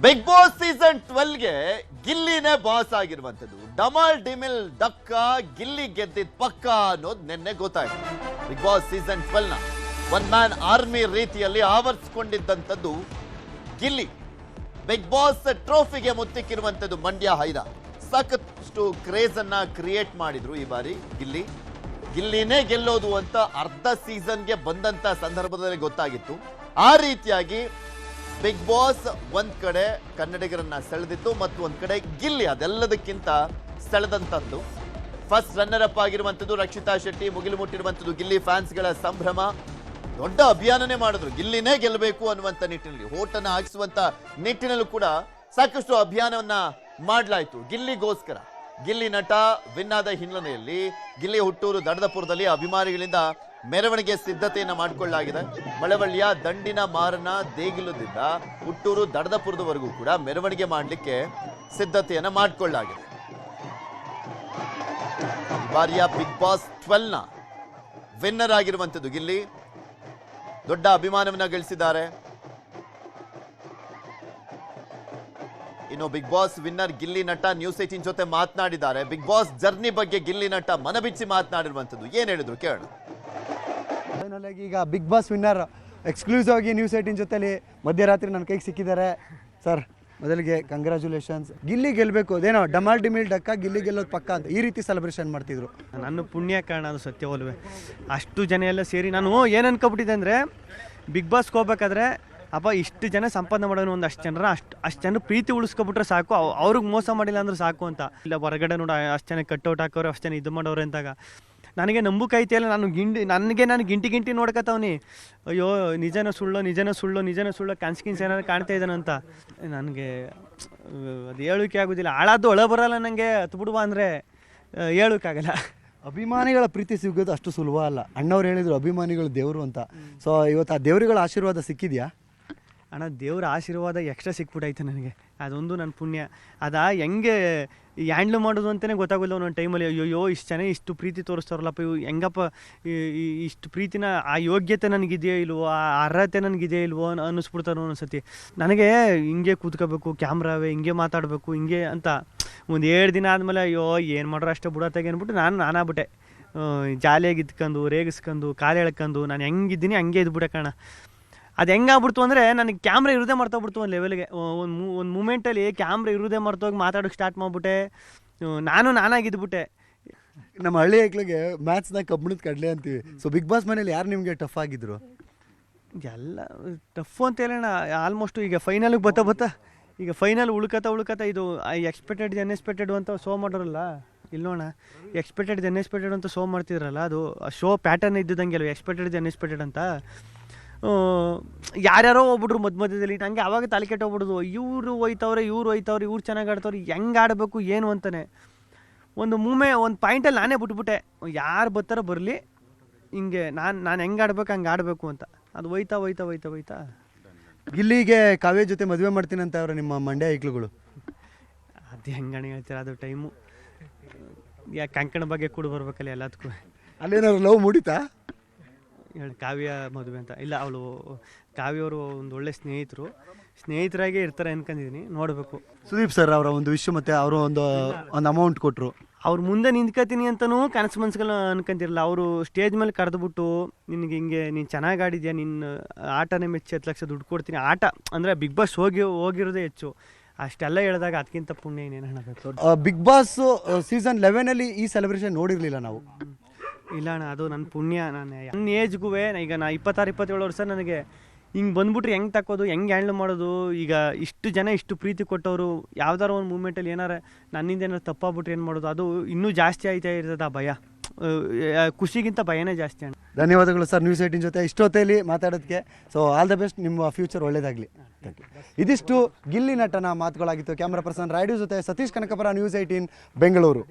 Big Boss season 12ಗೆ ಗಿಲ್ಲಿನೇ boss ಆಗಿರುವಂತದ್ದು. ಡಮಾಲ್ ಡಿಮಿಲ್ ಡಕ್ಕ ಗಿಲ್ಲಿ ಗೆದ್ದಿದ್ ಪಕ್ಕ ಅನ್ನೋದು ನಿನ್ನೆ ಗೊತ್ತಾಯ್ತು. ಬಿಗ್ ಬಾಸ್ ಸೀಸನ್ 12ನ ಒನ್ ಮ್ಯಾನ್ ಆರ್ಮಿ ರೀತಿಯಲ್ಲಿ ಆವರಿಸಿಕೊಂಡಿದ್ದಂಥದ್ದು ಗಿಲ್ಲಿ. ಬಿಗ್ ಬಾಸ್ ಟ್ರೋಫಿಗೆ ಮುತ್ತಿಕ್ಕಿರುವಂಥದ್ದು ಮಂಡ್ಯ ಹೈದ. ಸಾಕಷ್ಟು ಕ್ರೇಜ್ ಅನ್ನ ಕ್ರಿಯೇಟ್ ಮಾಡಿದ್ರು ಈ ಬಾರಿ ಗಿಲ್ಲಿನೇ ಗೆಲ್ಲೋದು ಅಂತ ಅರ್ಧ ಸೀಸನ್ಗೆ ಬಂದಂತ ಸಂದರ್ಭದಲ್ಲಿ ಗೊತ್ತಾಗಿತ್ತು. ಆ ರೀತಿಯಾಗಿ ಬಿಗ್ ಬಾಸ್ ಒಂದ್ ಕಡೆ ಕನ್ನಡಿಗರನ್ನ ಸೆಳೆದಿತ್ತು ಮತ್ತು ಒಂದ್ ಕಡೆ ಗಿಲ್ಲಿ ಅದೆಲ್ಲದಕ್ಕಿಂತ ಸೆಳೆದಂತದ್ದು. ಫಸ್ಟ್ ರನ್ನರ್ ಅಪ್ ಆಗಿರುವಂತದ್ದು ರಕ್ಷಿತಾ ಶೆಟ್ಟಿ. ಮುಗಿಲು ಮುಟ್ಟಿರುವಂತದ್ದು ಗಿಲ್ಲಿ ಫ್ಯಾನ್ಸ್ಗಳ ಸಂಭ್ರಮ. ದೊಡ್ಡ ಅಭಿಯಾನನೇ ಮಾಡಿದ್ರು ಗಿಲ್ಲಿನೇ ಗೆಲ್ಲಬೇಕು ಅನ್ನುವಂತ ನಿಟ್ಟಿನಲ್ಲಿ, ಓಟನ್ನ ಹಾಕಿಸುವಂತ ನಿಟ್ಟಿನಲ್ಲೂ ಕೂಡ ಸಾಕಷ್ಟು ಅಭಿಯಾನವನ್ನ ಮಾಡಲಾಯಿತು ಗಿಲ್ಲಿಗೋಸ್ಕರ. ಗಿಲ್ಲಿ ನಟ ವಿನ್ ಆದ ಹಿನ್ನೆಲೆಯಲ್ಲಿ ಗಿಲ್ಲಿ ಹುಟ್ಟೂರು ದಡದಪುರದಲ್ಲಿ ಅಭಿಮಾನಿಗಳಿಂದ ಮೆರವಣಿಗೆ ಸಿದ್ಧತೆಯನ್ನು ಮಾಡಿಕೊಳ್ಳಲಾಗಿದೆ. ಮಳವಳ್ಳಿಯ ದಂಡಿನ ಮಾರನ ದೇಗಿಲದಿಂದ ಹುಟ್ಟೂರು ದಡದಪುರದವರೆಗೂ ಕೂಡ ಮೆರವಣಿಗೆ ಮಾಡಲಿಕ್ಕೆ ಸಿದ್ಧತೆಯನ್ನು ಮಾಡಿಕೊಳ್ಳಲಾಗಿದೆ. ಬಾರಿಯ ಬಿಗ್ ಬಾಸ್ 12ನ ವಿನ್ನರ್ ಆಗಿರುವಂಥದ್ದು ಗಿಲ್ಲಿ. ದೊಡ್ಡ ಅಭಿಮಾನವನ್ನ ಗಳಿಸಿದ್ದಾರೆ. ಇನ್ನು ಬಿಗ್ ಬಾಸ್ ವಿನ್ನರ್ ಗಿಲ್ಲಿ ನಟ ನ್ಯೂಸ್ 18 ಜೊತೆ ಮಾತನಾಡಿದ್ದಾರೆ. ಬಿಗ್ ಬಾಸ್ ಜರ್ನಿ ಬಗ್ಗೆ ಗಿಲ್ಲಿ ನಟ ಮನಬಿಚ್ಚಿ ಮಾತನಾಡಿರುವಂಥದ್ದು ಏನ್ ಹೇಳಿದ್ರು ಕೇಳೋಣ. ಫೈನಲ್ ಆಗಿ ಈಗ ಬಿಗ್ ಬಾಸ್ ವಿನ್ನರ್ ಎಕ್ಸ್ಕ್ಲೂಸಿವ್ ಆಗಿ ನ್ಯೂಸ್ 18 ಜೊತೆಲಿ ಮಧ್ಯರಾತ್ರಿ ನನ್ನ ಕೈಗೆ ಸಿಕ್ಕಿದ್ದಾರೆ. ಸರ್ ಮೊದಲಿಗೆ ಕಂಗ್ರ್ಯಾಚುಲೇಷನ್ಸ್. ಗಿಲ್ಲಿ ಗೆಲ್ಲಬೇಕು, ಅದೇನೋ ಡಮಾಲ್ ಡಿಮಿಲ್ ಡಕ್ಕ ಗಿಲ್ಲಿ ಗೆಲ್ಲೋದು ಪಕ್ಕ ಅಂತ ಈ ರೀತಿ ಸೆಲೆಬ್ರೇಷನ್ ಮಾಡ್ತಿದ್ರು. ನನ್ನ ಪುಣ್ಯ ಕಾರಣ ಅದು ಸತ್ಯವಲ್ವೇ. ಅಷ್ಟು ಜನ ಎಲ್ಲ ಸೇರಿ ನಾನು ಏನು ಅನ್ಕೊಬಿಟ್ಟಿದ್ದೆ ಅಂದರೆ ಬಿಗ್ ಬಾಸ್ಗೆ ಹೋಗ್ಬೇಕಾದ್ರೆ ಅಪ್ಪ ಇಷ್ಟು ಜನ ಸಂಪಾದನೆ ಮಾಡೋನು ಒಂದು ಅಷ್ಟು ಜನರ ಪ್ರೀತಿ ಉಳಿಸ್ಕೊಬಿಟ್ರೆ ಸಾಕು, ಅವ್ರಿಗೆ ಮೋಸ ಮಾಡಿಲ್ಲ ಅಂದ್ರೆ ಸಾಕು ಅಂತ. ಇಲ್ಲ ಹೊರಗಡೆ ನೋಡಿ ಅಷ್ಟು ಜನ ಕಟ್ಔಟ್ ಹಾಕೋರು, ಅಷ್ಟು ಜನ ಇದು ಮಾಡೋರು ಅಂತಾಗ ನನಗೆ ನಂಬುಕೆ ಐತಿಯಲ್ಲ. ನಾನು ಗಿಂಟಿ ನೋಡ್ಕೊತಾವ್ನಿ. ಅಯ್ಯೋ ನಿಜನ ಸುಳ್ಳು ಕನ್ಸ್ಕಿನ್ಸ್ ಏನಾದ್ರು ಕಾಣ್ತಾ ಇದ್ದಾನೆ ಅಂತ ನನಗೆ ಅದು ಹೇಳೋಕೆ ಆಗೋದಿಲ್ಲ. ಹಾಳಾದ್ದು ಒಳ ಬರೋಲ್ಲ ನನಗೆ. ಹತ್ಬಿಡುವ ಅಂದರೆ ಹೇಳೋಕ್ಕಾಗಲ್ಲ. ಅಭಿಮಾನಿಗಳ ಪ್ರೀತಿ ಸಿಗೋದು ಅಷ್ಟು ಸುಲಭ ಅಲ್ಲ. ಅಣ್ಣವ್ರು ಹೇಳಿದ್ರು ಅಭಿಮಾನಿಗಳು ದೇವರು ಅಂತ. ಸೊ ಇವತ್ತು ಆ ದೇವರುಗಳ ಆಶೀರ್ವಾದ ಸಿಕ್ಕಿದ್ಯಾ? ಅಣ್ಣ ದೇವ್ರ ಆಶೀರ್ವಾದ ಎಕ್ಸ್ಟ್ರಾ ಸಿಕ್ಬಿಟ್ಟೈತೆ ನನಗೆ. ಅದೊಂದು ನನ್ನ ಪುಣ್ಯ. ಅದಾ ಹೆಂಗೆ ಹ್ಯಾಂಡ್ಲ್ ಮಾಡೋದು ಅಂತಲೇ ಗೊತ್ತಾಗೋಲ್ಲ ಒಂದೊಂದು ಟೈಮಲ್ಲಿ. ಅಯ್ಯೋ ಇಷ್ಟು ಜನ ಇಷ್ಟು ಪ್ರೀತಿ ತೋರಿಸ್ತಾರಲ್ಲಪ್ಪ, ಇವು ಹೆಂಗಪ್ಪ ಇಷ್ಟು ಪ್ರೀತಿನ ಆ ಯೋಗ್ಯತೆ ನನಗಿದೆಯೋ ಇಲ್ವೋ, ಆ ಅರ್ಹತೆ ನನಗಿದೆಯೋ ಇಲ್ವೋ ಅನ್ನಿಸ್ಬಿಡ್ತಾರೋ ಒಂದ್ಸತಿ. ನನಗೆ ಹಿಂಗೆ ಕೂತ್ಕೋಬೇಕು, ಕ್ಯಾಮ್ರಾವೇ ಹಿಂಗೆ ಮಾತಾಡಬೇಕು ಹಿಂಗೆ ಅಂತ ಒಂದು 7 ದಿನ ಆದಮೇಲೆ ಅಯ್ಯೋ ಏನು ಮಾಡ್ರೋ ಅಷ್ಟೇ ಬಿಡತ್ತಾಗೆ ಅಂದ್ಬಿಟ್ಟು ನಾನಾಗ್ಬಿಟ್ಟೆ. ಜಾಲಿಯಾಗಿ ಇದ್ಕೊಂಡು ರೇಗಿಸ್ಕೊಂಡು ಕಾಲು ಎಳ್ಕೊಂಡು ನಾನು ಹೆಂಗಿದ್ದೀನಿ ಹಂಗೆ ಇದ್ಬಿಟ್ಟೆ ಕಣ. ಅದು ಹೆಂಗಾಗ್ಬಿಡ್ತು ಅಂದರೆ ನನಗೆ ಕ್ಯಾಮ್ರಾ ಇರೋದೇ ಮರ್ತೋಗ್ಬಿಡ್ತು ಒಂದು ಲೆವೆಲ್ಗೆ. ಒಂದು ಮೂಮೆಂಟಲ್ಲಿ ಕ್ಯಾಮ್ರಾ ಇರೋದೇ ಮರ್ತೋಗಿ ಮಾತಾಡೋಕ್ಕೆ ಸ್ಟಾರ್ಟ್ ಮಾಡಿಬಿಟ್ಟೆ. ನಾನಾಗಿದ್ಬಿಟ್ಟೆ. ನಮ್ಮ ಹಳ್ಳಿ ಐಕ್ಳಿಗೆ ಮ್ಯಾಥ್ಸ್ನ ಕಬ್ಬಣದ ಕಡಲೆ ಅಂತೀವಿ. ಸೊ ಬಿಗ್ ಬಾಸ್ ಮನೇಲಿ ಯಾರು ನಿಮಗೆ ಟಫ್ ಆಗಿದ್ರು? ಎಲ್ಲ ಟಫ್ ಅಂತ ಹೇಳೋಣ. ಆಲ್ಮೋಸ್ಟು ಈಗ ಫೈನಲ್ಗೆ ಬತ್ತಾ ಈಗ ಫೈನಲ್ ಉಳ್ಕತ್ತ ಇದು ಎಕ್ಸ್ಪೆಕ್ಟೆಡ್ ಅನ್ಎಕ್ಸ್ಪೆಕ್ಟೆಡ್ ಅಂತ ಶೋ ಮಾಡೋರಲ್ಲ. ಇಲ್ಲೋಣ ಎಕ್ಸ್ಪೆಕ್ಟೆಡ್ ಅನ್ಎಕ್ಸ್ಪೆಕ್ಟೆಡ್ ಅಂತ ಶೋ ಮಾಡ್ತಿದ್ರಲ್ಲ, ಅದು ಶೋ ಪ್ಯಾಟರ್ನ್ ಇದ್ದಿದ್ದಂಗೆ ಅಲ್ವ ಎಕ್ಸ್ಪೆಕ್ಟೆಡ್ ಅನ್ಎಕ್ಸ್ಪೆಕ್ಟೆಡ್ ಅಂತ. ಯಾರ್ಯಾರೋ ಹೋಗ್ಬಿಟ್ರು ಮಧ್ಯದಲ್ಲಿ. ನನಗೆ ಆವಾಗ ತಲೆ ಕೆಟ್ಟೋಗ್ಬಿಡೋದು. ಇವ್ರು ಹೋಯ್ತವ್ರೆ ಇವ್ರು ಚೆನ್ನಾಗಿ ಆಡ್ತವ್ರೆ, ಹೆಂಗೆ ಆಡಬೇಕು ಏನು ಅಂತಾನೆ. ಒಂದು ಪಾಯಿಂಟಲ್ಲಿ ನಾನೇ ಬಿಟ್ಬಿಟ್ಟೆ, ಯಾರು ಬರ್ತಾರೋ ಬರಲಿ, ಹಿಂಗೆ ನಾನು ಹೆಂಗೆ ಆಡ್ಬೇಕು ಹಂಗೆ ಆಡಬೇಕು ಅಂತ. ಅದು ಹೋಯ್ತಾ ಗಿಲ್ಲಿಗೆ ಕಾವ್ಯ ಜೊತೆ ಮದುವೆ ಮಾಡ್ತೀನಿ ಅಂತ ಅವ್ರೆ ನಿಮ್ಮ ಮಂಡ್ಯ ಐಕ್ಳುಗಳು. ಅದು ಹೆಂಗಣೆ ಹೇಳ್ತೀರ, ಅದು ಟೈಮು ಕಂಕಣ ಬಗ್ಗೆ ಕೂಡ ಬರ್ಬೇಕಲ್ಲ ಎಲ್ಲದಕ್ಕೂ. ಅಲ್ಲೇನಾದ್ರು ಲವ್ ಮೂಡಿತಾ? ಹೇಳಿ ಕಾವ್ಯ ಮದುವೆ ಅಂತ ಇಲ್ಲ. ಅವಳು ಕಾವ್ಯವರು ಒಂದು ಒಳ್ಳೆ ಸ್ನೇಹಿತರಾಗೇ ಇರ್ತಾರೆ ಅನ್ಕೊಂಡಿದ್ದೀನಿ, ನೋಡಬೇಕು. ಸುದೀಪ್ ಸರ್ ಅವರ ಒಂದು ವಿಷಯ ಮತ್ತು ಅವರು ಒಂದು ಅಮೌಂಟ್ ಕೊಟ್ಟರು. ಅವ್ರು ಮುಂದೆ ನಿಂತ್ಕೋತೀನಿ ಅಂತಲೂ ಕನಸು ಅನ್ಕೊಂತಿರಲ್ಲ. ಅವರು ಸ್ಟೇಜ್ ಮೇಲೆ ಕರೆದುಬಿಟ್ಟು ನಿನಗೆ ಹಿಂಗೆ ನೀನು ಚೆನ್ನಾಗಿ ಆಡಿದ್ಯಾ, ನಿನ್ನ ಆಟನೇ ಮೆಚ್ಚಿ 10 ಲಕ್ಷ ದುಡ್ಡು ಕೊಡ್ತೀನಿ. ಆಟ ಅಂದರೆ ಬಿಗ್ ಬಾಸ್ ಹೋಗಿರೋದೇ ಹೆಚ್ಚು. ಅಷ್ಟೆಲ್ಲ ಹೇಳಿದಾಗ ಅದಕ್ಕಿಂತ ಪುಣ್ಯ ಇನ್ನೇನು ಹೇಳಬೇಕು. ಬಿಗ್ ಬಾಸ್ ಸೀಸನ್ 11 ಈ ಸೆಲೆಬ್ರೇಷನ್ ನೋಡಿರಲಿಲ್ಲ ನಾವು. ಇಲ್ಲ ಅಣ್ಣ, ಅದು ನನ್ನ ಪುಣ್ಯ. ನನ್ನ ಏಜ್ಗೂ ಈಗ ನಾ 26-27 ವರ್ಷ ನನಗೆ ಹಿಂಗೆ ಬಂದ್ಬಿಟ್ರೆ ಹೆಂಗೆ ತಕ್ಕೋದು, ಹೆಂಗೆ ಹ್ಯಾಂಡ್ಲ್ ಮಾಡೋದು. ಈಗ ಇಷ್ಟು ಜನ ಇಷ್ಟು ಪ್ರೀತಿ ಕೊಟ್ಟವರು ಯಾವ್ದಾರು ಒಂದು ಮೂಮೆಂಟಲ್ಲಿ ಏನಾರ ನನ್ನಿಂದ ಏನಾರು ತಪ್ಪಾಗ್ಬಿಟ್ರೆ ಏನು ಮಾಡೋದು, ಅದು ಇನ್ನೂ ಜಾಸ್ತಿ ಆಯ್ತಾ ಇರ್ತದೆ ಆ ಭಯ. ಖುಷಿಗಿಂತ ಭಯನೇ ಜಾಸ್ತಿ ಅಣ್ಣ. ಧನ್ಯವಾದಗಳು ಸರ್ ನ್ಯೂಸ್ 18 ಜೊತೆ ಇಷ್ಟೊತ್ತಲ್ಲಿ ಮಾತಾಡೋದಕ್ಕೆ. ಸೊ ಆಲ್ ದ ಬೆಸ್ಟ್, ನಿಮ್ಮ ಫ್ಯೂಚರ್ ಒಳ್ಳೇದಾಗಲಿ. ಇದಿಷ್ಟು ಗಿಲ್ಲಿ ನಟನ ಮಾತುಗಳಾಗಿತ್ತು. ಕ್ಯಾಮ್ರಾ ಪರ್ಸನ್ ರಾಯ್ಡು ಜೊತೆ ಸತೀಶ್ ಕನಕಪುರ, ನ್ಯೂಸ್ 18 ಬೆಂಗಳೂರು.